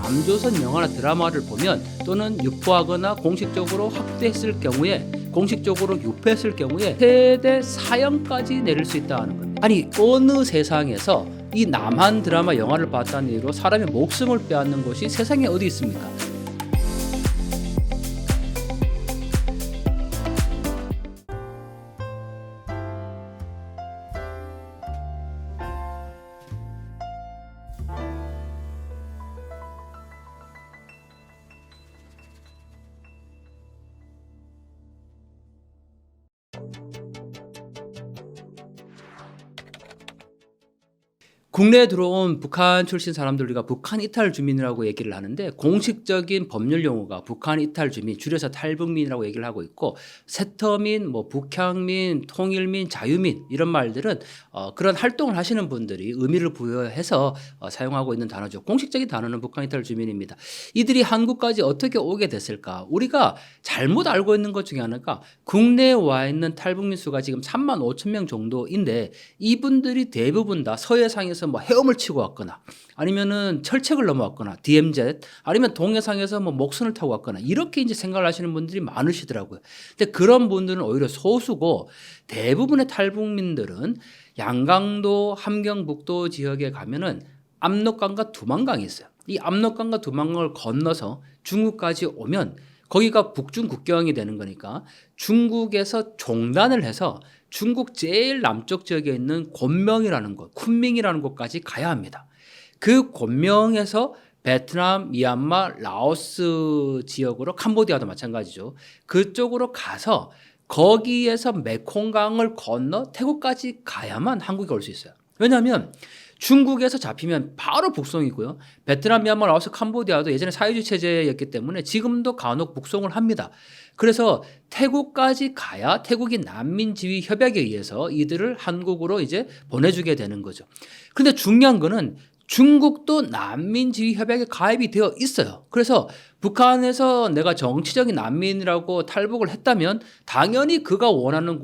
남조선 영화나 드라마를 보면 또는 유포하거나 공식적으로 확대했을 경우에 공식적으로 유포했을 경우에 최대 사형까지 내릴 수 있다는 겁니다. 아니 어느 세상에서 이 남한 드라마 영화를 봤다는 이유로 사람의 목숨을 빼앗는 곳이 세상에 어디 있습니까? 국내에 들어온 북한 출신 사람들 우리가 북한 이탈 주민이라고 얘기를 하는데 공식적인 법률 용어가 북한 이탈 주민, 줄여서 탈북민이라고 얘기를 하고 있고 세터민, 북향민, 통일민, 자유민 이런 말들은 그런 활동을 하시는 분들이 의미를 부여해서 사용하고 있는 단어죠. 공식적인 단어는 북한 이탈 주민입니다. 이들이 한국까지 어떻게 오게 됐을까? 우리가 잘못 알고 있는 것 중에 하나가 국내에 와 있는 탈북민 수가 지금 3만 5천 명 정도인데 이분들이 대부분 다 서해상에서 헤엄을 치고 왔거나 아니면은 철책을 넘어왔거나 DMZ 아니면 동해상에서 목선을 타고 왔거나 이렇게 이제 생각을 하시는 분들이 많으시더라고요. 근데 그런 분들은 오히려 소수고 대부분의 탈북민들은 양강도 함경북도 지역에 가면은 압록강과 두만강이 있어요. 이 압록강과 두만강을 건너서 중국까지 오면 거기가 북중 국경이 되는 거니까 중국에서 종단을 해서 중국 제일 남쪽 지역에 있는 곤명이라는 곳, 쿤밍이라는 곳까지 가야 합니다. 그 곤명에서 베트남, 미얀마, 라오스 지역으로 캄보디아도 마찬가지죠. 그쪽으로 가서 거기에서 메콩강을 건너 태국까지 가야만 한국에 올 수 있어요. 왜냐하면 중국에서 잡히면 바로 북송이고요. 베트남, 미얀마, 라오스, 캄보디아도 예전에 사회주의 체제였기 때문에 지금도 간혹 북송을 합니다. 그래서 태국까지 가야 태국이 난민지위 협약에 의해서 이들을 한국으로 이제 보내주게 되는 거죠. 그런데 중요한 거는 중국도 난민지위 협약에 가입이 되어 있어요. 그래서 북한에서 내가 정치적인 난민이라고 탈북을 했다면 당연히 그가 원하는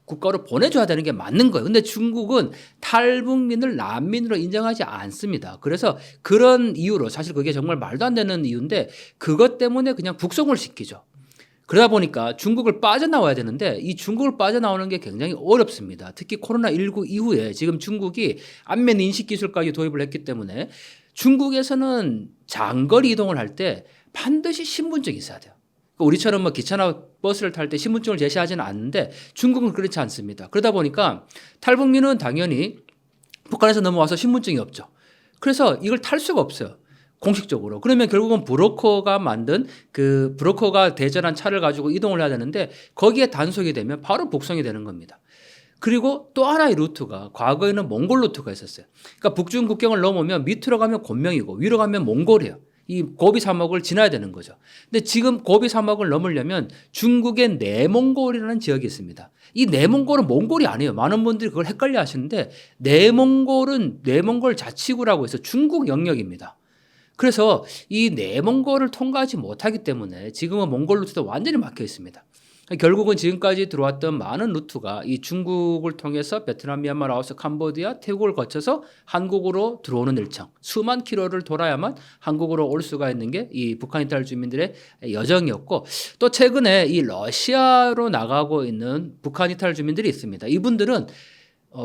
국가로 보내줘야 되는 게 맞는 거예요. 근데 중국은 탈북민을 난민으로 인정하지 않습니다. 그래서 그런 이유로 사실 그게 정말 말도 안 되는 이유인데 그것 때문에 그냥 북송을 시키죠. 그러다 보니까 중국을 빠져나와야 되는데 이 중국을 빠져나오는 게 굉장히 어렵습니다. 특히 코로나19 이후에 지금 중국이 안면 인식 기술까지 도입을 했기 때문에 중국에서는 장거리 이동을 할 때 반드시 신분증이 있어야 돼요. 우리처럼 기차나 버스를 탈 때 신분증을 제시하지는 않는데 중국은 그렇지 않습니다. 그러다 보니까 탈북민은 당연히 북한에서 넘어와서 신분증이 없죠. 그래서 이걸 탈 수가 없어요. 공식적으로. 그러면 결국은 브로커가 만든 그 브로커가 대절한 차를 가지고 이동을 해야 되는데 거기에 단속이 되면 바로 북송이 되는 겁니다. 그리고 또 하나의 루트가 과거에는 몽골 루트가 있었어요. 그러니까 북중 국경을 넘으면 밑으로 가면 곤명이고 위로 가면 몽골이에요. 이 고비 사막을 지나야 되는 거죠. 근데 지금 고비 사막을 넘으려면 중국의 내몽골이라는 지역이 있습니다. 이 내몽골은 몽골이 아니에요. 많은 분들이 그걸 헷갈려 하시는데 내몽골은 내몽골 자치구라고 해서 중국 영역입니다. 그래서 이 내몽골을 통과하지 못하기 때문에 지금은 몽골 루트도 완전히 막혀 있습니다. 결국은 지금까지 들어왔던 많은 루트가 이 중국을 통해서 베트남, 미얀마, 라오스, 캄보디아, 태국을 거쳐서 한국으로 들어오는 일정 수만 킬로를 돌아야만 한국으로 올 수가 있는 게 이 북한 이탈 주민들의 여정이었고 또 최근에 이 러시아로 나가고 있는 북한 이탈 주민들이 있습니다. 이분들은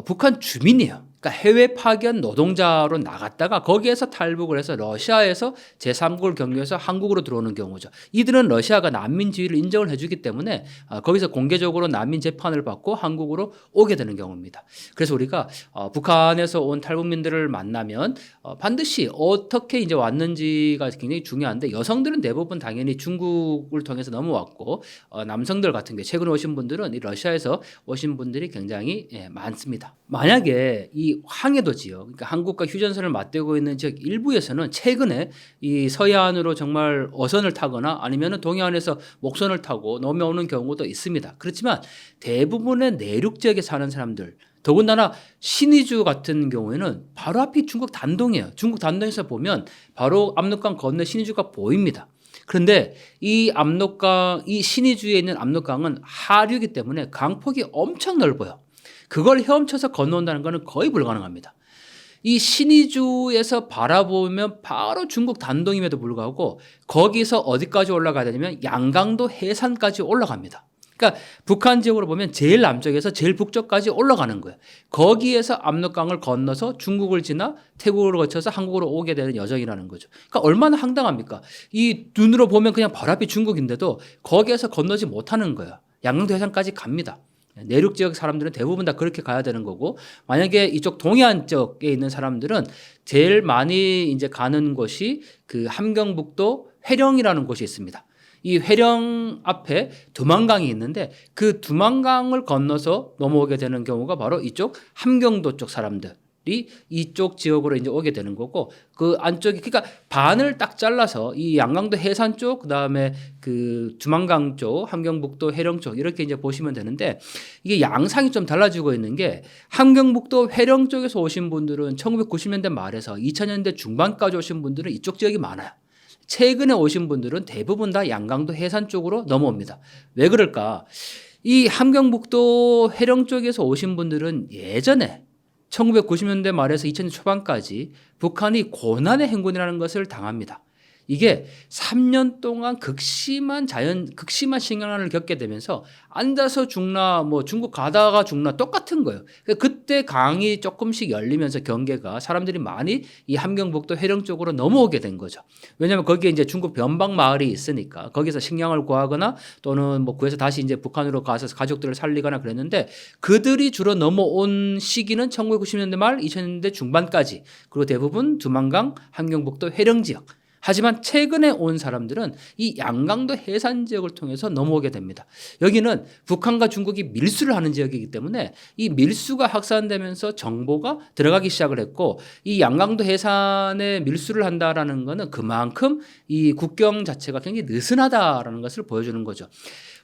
북한 주민이에요. 그러니까 해외 파견 노동자로 나갔다가 거기에서 탈북을 해서 러시아에서 제3국을 경유해서 한국으로 들어오는 경우죠. 이들은 러시아가 난민 지위를 인정을 해주기 때문에 거기서 공개적으로 난민 재판을 받고 한국으로 오게 되는 경우입니다. 그래서 우리가 북한에서 온 탈북민들을 만나면 반드시 어떻게 이제 왔는지가 굉장히 중요한데 여성들은 대부분 당연히 중국을 통해서 넘어왔고 남성들 같은 경우 최근에 오신 분들은 이 러시아에서 오신 분들이 굉장히 많습니다. 만약에 이 항해도 지역, 그러니까 한국과 휴전선을 맞대고 있는 지역 일부에서는 최근에 이 서해안으로 정말 어선을 타거나 아니면은 동해안에서 목선을 타고 넘어오는 경우도 있습니다. 그렇지만 대부분의 내륙 지역에 사는 사람들, 더군다나 신의주 같은 경우에는 바로 앞이 중국 단동이에요. 중국 단동에서 보면 바로 압록강 건너 신의주가 보입니다. 그런데 이 압록강, 이 신의주에 있는 압록강은 하류이기 때문에 강폭이 엄청 넓어요. 그걸 헤엄쳐서 건너온다는 것은 거의 불가능합니다. 이 신의주에서 바라보면 바로 중국 단동임에도 불구하고 거기서 어디까지 올라가야 되냐면 양강도 해산까지 올라갑니다. 그러니까 북한 지역으로 보면 제일 남쪽에서 제일 북쪽까지 올라가는 거예요. 거기에서 압록강을 건너서 중국을 지나 태국으로 거쳐서 한국으로 오게 되는 여정이라는 거죠. 그러니까 얼마나 황당합니까? 이 눈으로 보면 그냥 바로 앞이 중국인데도 거기에서 건너지 못하는 거예요. 양강도 해상까지 갑니다. 내륙 지역 사람들은 대부분 다 그렇게 가야 되는 거고, 만약에 이쪽 동해안 쪽에 있는 사람들은 제일 많이 이제 가는 곳이 그 함경북도 회령이라는 곳이 있습니다. 이 회령 앞에 두만강이 있는데 그 두만강을 건너서 넘어오게 되는 경우가 바로 이쪽 함경도 쪽 사람들이 이쪽 지역으로 이제 오게 되는 거고, 그 안쪽이 그러니까 반을 딱 잘라서 이 양강도 해산 쪽, 그다음에 그 두만강 쪽, 함경북도 회령 쪽 이렇게 이제 보시면 되는데, 이게 양상이 좀 달라지고 있는 게 함경북도 회령 쪽에서 오신 분들은 1990년대 말에서 2000년대 중반까지 오신 분들은 이쪽 지역이 많아요. 최근에 오신 분들은 대부분 다 양강도 해산 쪽으로 넘어옵니다. 왜 그럴까? 이 함경북도 회령 쪽에서 오신 분들은 예전에 1990년대 말에서 2000년 초반까지 북한이 고난의 행군이라는 것을 당합니다. 이게 3년 동안 극심한 식량난을 겪게 되면서 앉아서 죽나 뭐 중국 가다가 죽나 똑같은 거예요. 그때 강이 조금씩 열리면서 경계가 사람들이 많이 이 함경북도 회령 쪽으로 넘어오게 된 거죠. 왜냐하면 거기에 이제 중국 변방 마을이 있으니까 거기서 식량을 구하거나 또는 뭐 구해서 다시 이제 북한으로 가서 가족들을 살리거나 그랬는데, 그들이 주로 넘어온 시기는 1990년대 말 2000년대 중반까지, 그리고 대부분 두만강, 함경북도 회령 지역. 하지만 최근에 온 사람들은 이 양강도 해산 지역을 통해서 넘어오게 됩니다. 여기는 북한과 중국이 밀수를 하는 지역이기 때문에 이 밀수가 확산되면서 정보가 들어가기 시작을 했고, 이 양강도 해산에 밀수를 한다라는 것은 그만큼 이 국경 자체가 굉장히 느슨하다라는 것을 보여주는 거죠.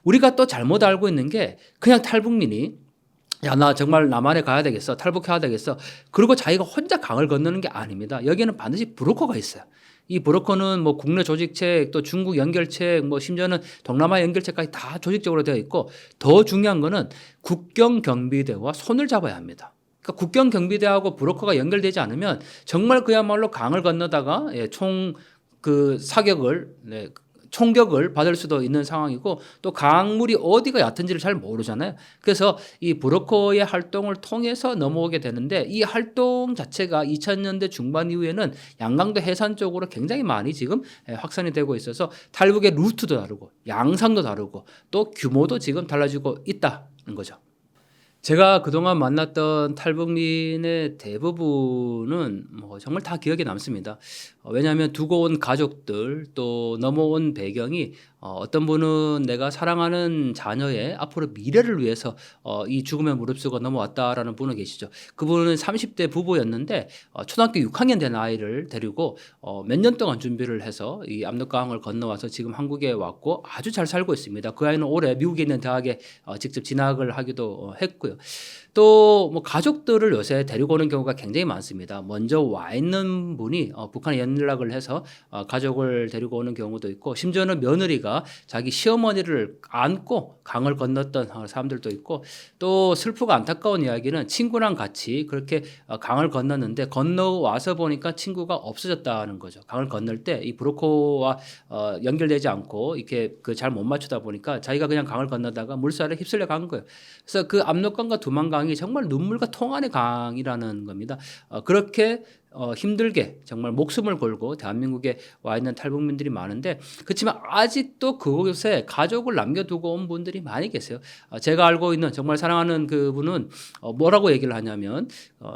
우리가 또 잘못 알고 있는 게 그냥 탈북민이 야, 나 정말 남한에 가야 되겠어, 탈북해야 되겠어, 그리고 자기가 혼자 강을 건너는 게 아닙니다. 여기에는 반드시 브로커가 있어요. 이 브로커는 뭐 국내 조직책, 또 중국 연결책, 뭐 심지어는 동남아 연결책까지 다 조직적으로 되어 있고, 더 중요한 거는 국경 경비대와 손을 잡아야 합니다. 그러니까 국경 경비대하고 브로커가 연결되지 않으면 정말 그야말로 강을 건너다가 총 그 사격을 총격을 받을 수도 있는 상황이고, 또 강물이 어디가 얕은지를 잘 모르잖아요. 그래서 이 브로커의 활동을 통해서 넘어오게 되는데, 이 활동 자체가 2000년대 중반 이후에는 양강도 해산 쪽으로 굉장히 많이 지금 확산이 되고 있어서 탈북의 루트도 다르고 양상도 다르고 또 규모도 지금 달라지고 있다는 거죠. 제가 그동안 만났던 탈북민의 대부분은 뭐 정말 다 기억에 남습니다. 왜냐하면 두고 온 가족들, 또 넘어온 배경이 어떤 분은 내가 사랑하는 자녀의 앞으로 미래를 위해서 이 죽음에 무릅쓰고 넘어왔다라는 분은 계시죠. 그분은 30대 부부였는데 초등학교 6학년 된 아이를 데리고 몇 년 동안 준비를 해서 이 압록강을 건너와서 지금 한국에 왔고 아주 잘 살고 있습니다. 그 아이는 올해 미국에 있는 대학에 직접 진학을 하기도 했고요. 또 뭐 가족들을 요새 데리고 오는 경우가 굉장히 많습니다. 먼저 와 있는 분이 북한에 연락을 해서 가족을 데리고 오는 경우도 있고, 심지어는 며느리가 자기 시어머니를 안고 강을 건넜던 사람들도 있고, 또 슬프고 안타까운 이야기는 친구랑 같이 그렇게 강을 건넜는데 건너와서 보니까 친구가 없어졌다는 거죠. 강을 건널 때 이 브로커와 연결되지 않고 이렇게 그 잘 못 맞추다 보니까 자기가 그냥 강을 건너다가 물살에 휩쓸려 간 거예요. 그래서 그 압록강과 두만강이 정말 눈물과 통한의 강이라는 겁니다. 그렇게 힘들게 정말 목숨을 걸고 대한민국에 와 있는 탈북민들이 많은데, 그렇지만 아직도 그곳에 가족을 남겨두고 온 분들이 많이 계세요. 제가 알고 있는 정말 사랑하는 그분은 뭐라고 얘기를 하냐면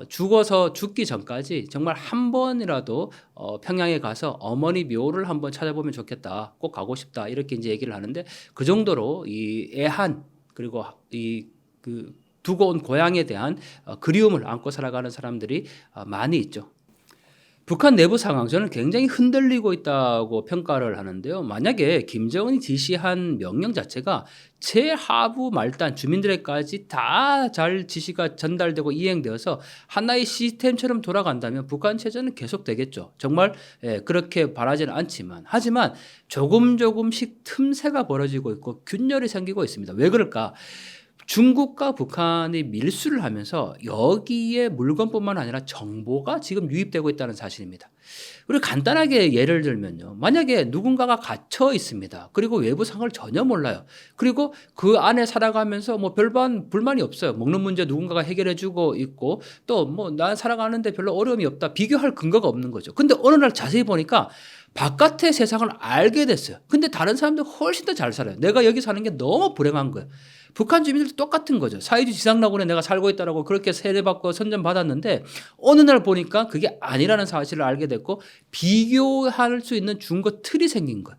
죽어서 죽기 전까지 정말 한 번이라도 평양에 가서 어머니 묘를 한번 찾아보면 좋겠다, 꼭 가고 싶다, 이렇게 이제 얘기를 하는데, 그 정도로 이 애한, 그리고 이 그 두고 온 고향에 대한 그리움을 안고 살아가는 사람들이 많이 있죠. 북한 내부 상황, 저는 굉장히 흔들리고 있다고 평가를 하는데요. 만약에 김정은이 지시한 명령 자체가 최하부 말단 주민들에까지 다 잘 지시가 전달되고 이행되어서 하나의 시스템처럼 돌아간다면 북한 체제는 계속되겠죠. 정말 그렇게 바라지는 않지만, 하지만 조금씩 틈새가 벌어지고 있고 균열이 생기고 있습니다. 왜 그럴까? 중국과 북한이 밀수를 하면서 여기에 물건뿐만 아니라 정보가 지금 유입되고 있다는 사실입니다. 우리 간단하게 예를 들면요. 만약에 누군가가 갇혀 있습니다. 그리고 외부 상황을 전혀 몰라요. 그리고 그 안에 살아가면서 뭐 별반 불만이 없어요. 먹는 문제 누군가가 해결해 주고 있고 또 뭐 난 살아가는데 별로 어려움이 없다. 비교할 근거가 없는 거죠. 근데 어느 날 자세히 보니까 바깥의 세상을 알게 됐어요. 근데 다른 사람들 훨씬 더 잘 살아요. 내가 여기 사는 게 너무 불행한 거예요. 북한 주민들도 똑같은 거죠. 사회주의 지상낙원에 내가 살고 있다라고 그렇게 세례받고 선전받았는데 어느 날 보니까 그게 아니라는 사실을 알게 됐고 비교할 수 있는 중거 틀이 생긴 거예요.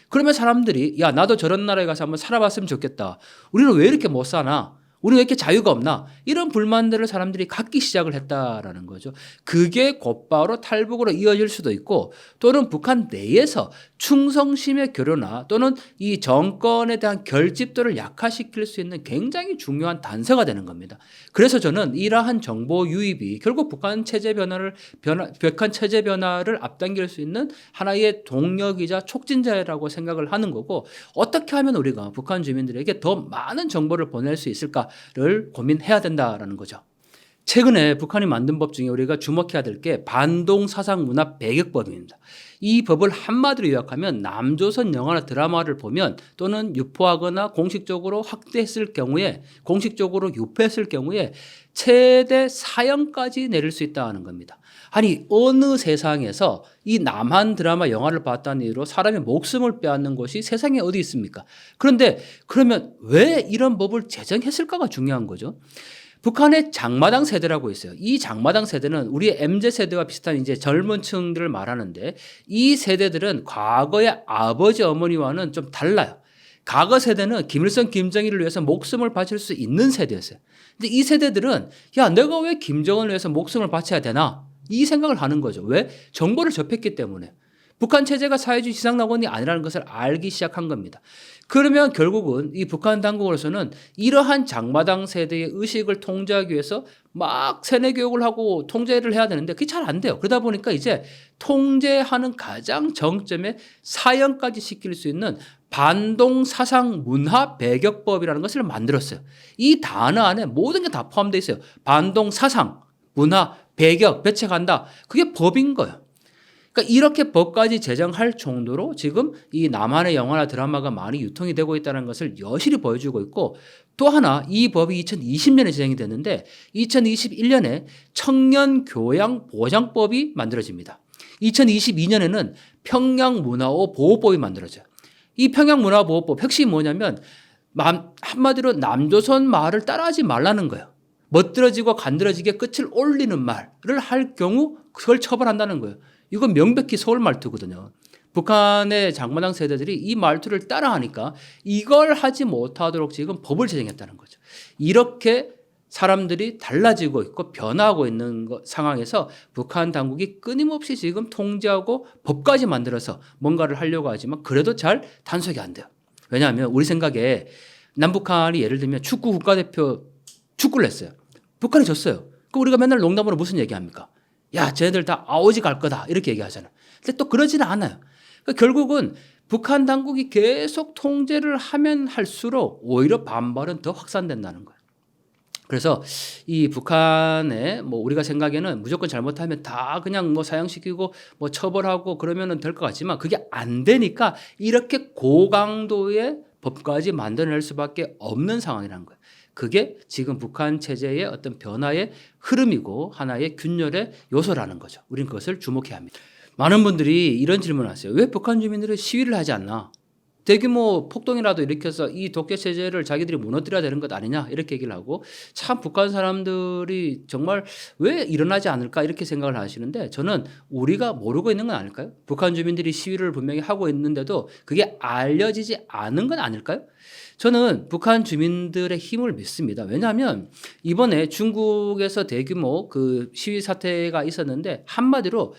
그러면 사람들이 야 나도 저런 나라에 가서 한번 살아봤으면 좋겠다. 우리는 왜 이렇게 못 사나? 우리는 왜 이렇게 자유가 없나? 이런 불만들을 사람들이 갖기 시작을 했다라는 거죠. 그게 곧바로 탈북으로 이어질 수도 있고 또는 북한 내에서 충성심의 교류나 또는 이 정권에 대한 결집도를 약화시킬 수 있는 굉장히 중요한 단서가 되는 겁니다. 그래서 저는 이러한 정보 유입이 결국 북한 체제 변화를 앞당길 수 있는 하나의 동력이자 촉진자라고 생각을 하는 거고 어떻게 하면 우리가 북한 주민들에게 더 많은 정보를 보낼 수 있을까를 고민해야 된다라는 거죠. 최근에 북한이 만든 법 중에 우리가 주목해야 될 게 반동사상문화 배격법입니다. 이 법을 한마디로 요약하면 남조선 영화나 드라마를 보면 또는 유포하거나 공식적으로 확대했을 경우에 공식적으로 유포했을 경우에 최대 사형까지 내릴 수 있다는 겁니다. 아니 어느 세상에서 이 남한 드라마 영화를 봤다는 이유로 사람의 목숨을 빼앗는 곳이 세상에 어디 있습니까? 그런데 그러면 왜 이런 법을 제정했을까가 중요한 거죠. 북한의 장마당 세대라고 있어요. 이 장마당 세대는 우리 MZ세대와 비슷한 이제 젊은 층들을 말하는데 이 세대들은 과거의 아버지 어머니와는 좀 달라요. 과거 세대는 김일성, 김정일을 위해서 목숨을 바칠 수 있는 세대였어요. 근데 이 세대들은 야, 내가 왜 김정은을 위해서 목숨을 바쳐야 되나? 이 생각을 하는 거죠. 왜? 정보를 접했기 때문에. 북한 체제가 사회주의 지상낙원이 아니라는 것을 알기 시작한 겁니다. 그러면 결국은 이 북한 당국으로서는 이러한 장마당 세대의 의식을 통제하기 위해서 막 세뇌 교육을 하고 통제를 해야 되는데 그게 잘 안 돼요. 그러다 보니까 이제 통제하는 가장 정점에 사형까지 시킬 수 있는 반동사상 문화 배격법이라는 것을 만들었어요. 이 단어 안에 모든 게 다 포함되어 있어요. 반동사상, 문화, 배격, 배척한다. 그게 법인 거예요. 그러니까 이렇게 법까지 제정할 정도로 지금 이 남한의 영화나 드라마가 많이 유통이 되고 있다는 것을 여실히 보여주고 있고 또 하나 이 법이 2020년에 제정이 됐는데 2021년에 청년교양보장법이 만들어집니다. 2022년에는 평양문화보호법이 만들어져요. 이 평양문화보호법 핵심이 뭐냐면 한마디로 남조선 말을 따라하지 말라는 거예요. 멋들어지고 간드러지게 끝을 올리는 말을 할 경우 그걸 처벌한다는 거예요. 이건 명백히 서울 말투거든요. 북한의 장마당 세대들이 이 말투를 따라하니까 이걸 하지 못하도록 지금 법을 제정했다는 거죠. 이렇게 사람들이 달라지고 있고 변화하고 있는 상황에서 북한 당국이 끊임없이 지금 통제하고 법까지 만들어서 뭔가를 하려고 하지만 그래도 잘 단속이 안 돼요. 왜냐하면 우리 생각에 남북한이 예를 들면 축구 국가대표 축구를 했어요. 북한이 졌어요. 그럼 우리가 맨날 농담으로 무슨 얘기합니까? 야, 쟤네들 다 아오지 갈 거다. 이렇게 얘기하잖아요. 근데 또 그러지는 않아요. 그러니까 결국은 북한 당국이 계속 통제를 하면 할수록 오히려 반발은 더 확산된다는 거예요. 그래서 이 북한에 뭐 우리가 생각에는 무조건 잘못하면 다 그냥 뭐 사형시키고 뭐 처벌하고 그러면은 될 것 같지만 그게 안 되니까 이렇게 고강도의 법까지 만들어낼 수밖에 없는 상황이라는 거예요. 그게 지금 북한 체제의 어떤 변화의 흐름이고 하나의 균열의 요소라는 거죠. 우리는 그것을 주목해야 합니다. 많은 분들이 이런 질문을 하세요. 왜 북한 주민들은 시위를 하지 않나? 대규모 폭동이라도 일으켜서 이 독재 체제를 자기들이 무너뜨려야 되는 것 아니냐 이렇게 얘기를 하고 참 북한 사람들이 정말 왜 일어나지 않을까 이렇게 생각을 하시는데 저는 우리가 모르고 있는 건 아닐까요? 북한 주민들이 시위를 분명히 하고 있는데도 그게 알려지지 않은 건 아닐까요? 저는 북한 주민들의 힘을 믿습니다. 왜냐하면 이번에 중국에서 대규모 그 시위 사태가 있었는데 한마디로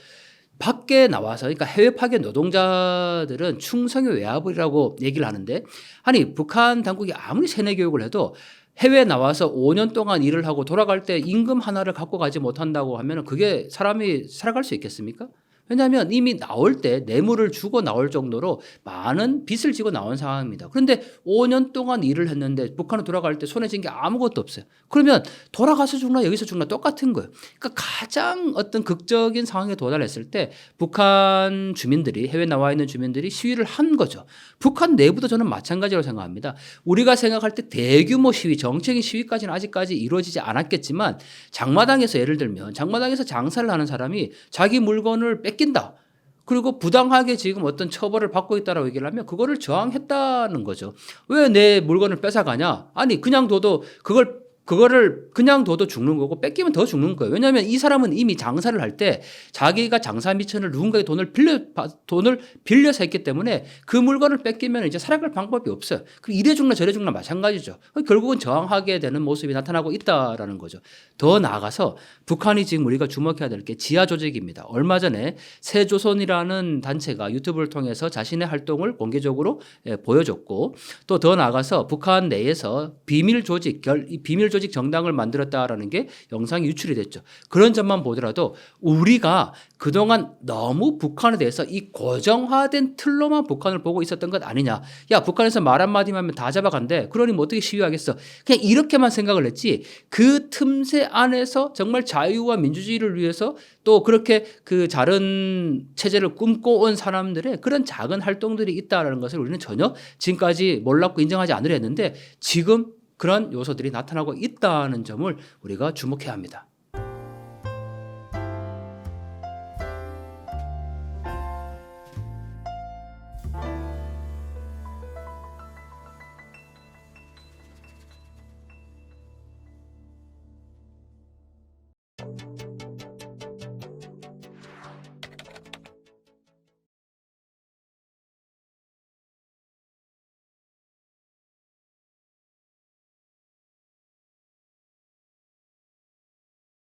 밖에 나와서 그러니까 해외 파견 노동자들은 충성의 외압이라고 얘기를 하는데 아니 북한 당국이 아무리 세뇌 교육을 해도 해외에 나와서 5년 동안 일을 하고 돌아갈 때 임금 하나를 갖고 가지 못한다고 하면 그게 사람이 살아갈 수 있겠습니까? 왜냐하면 이미 나올 때 뇌물을 주고 나올 정도로 많은 빚을 지고 나온 상황입니다. 그런데 5년 동안 일을 했는데 북한으로 돌아갈 때 손에 쥔 게 아무것도 없어요. 그러면 돌아가서 죽나 여기서 죽나 똑같은 거예요. 그러니까 가장 어떤 극적인 상황에 도달했을 때 북한 주민들이 해외 나와 있는 주민들이 시위를 한 거죠. 북한 내부도 저는 마찬가지라고 생각합니다. 우리가 생각할 때 대규모 시위, 정치적인 시위까지는 아직까지 이루어지지 않았겠지만 장마당에서 예를 들면 장마당에서 장사를 하는 사람이 자기 물건을 뺏긴다. 그리고 부당하게 지금 어떤 처벌을 받고 있다라고 얘기를 하면 그거를 저항했다는 거죠. 왜 내 물건을 뺏어가냐? 아니 그냥 둬도 그거를 그냥 둬도 죽는 거고 뺏기면 더 죽는 거예요. 왜냐하면 이 사람은 이미 장사를 할 때 자기가 장사 미천을 누군가의 돈을 빌려서 했기 때문에 그 물건을 뺏기면 이제 살아갈 방법이 없어요. 그럼 이래 죽나 저래 죽나 마찬가지죠. 결국은 저항하게 되는 모습이 나타나고 있다라는 거죠. 더 나아가서 북한이 지금 우리가 주목해야 될 게 지하 조직입니다. 얼마 전에 새조선이라는 단체가 유튜브를 통해서 자신의 활동을 공개적으로 보여줬고 또 더 나아가서 북한 내에서 비밀 조직 정당을 만들었다라는 게 영상이 유출이 됐죠. 그런 점만 보더라도 우리가 그동안 너무 북한에 대해서 이 고정화된 틀로만 북한을 보고 있었던 것 아니냐. 야, 북한에서 말 한마디만 하면 다 잡아간대. 그러니 뭐 어떻게 시위하겠어. 그냥 이렇게만 생각을 했지 그 틈새 안에서 정말 자유와 민주주의를 위해서 또 그렇게 그 다른 체제를 꿈꿔온 사람들의 그런 작은 활동들이 있다는 것을 우리는 전혀 지금까지 몰랐고 인정하지 않으려 했는데 지금 그런 요소들이 나타나고 있다는 점을 우리가 주목해야 합니다.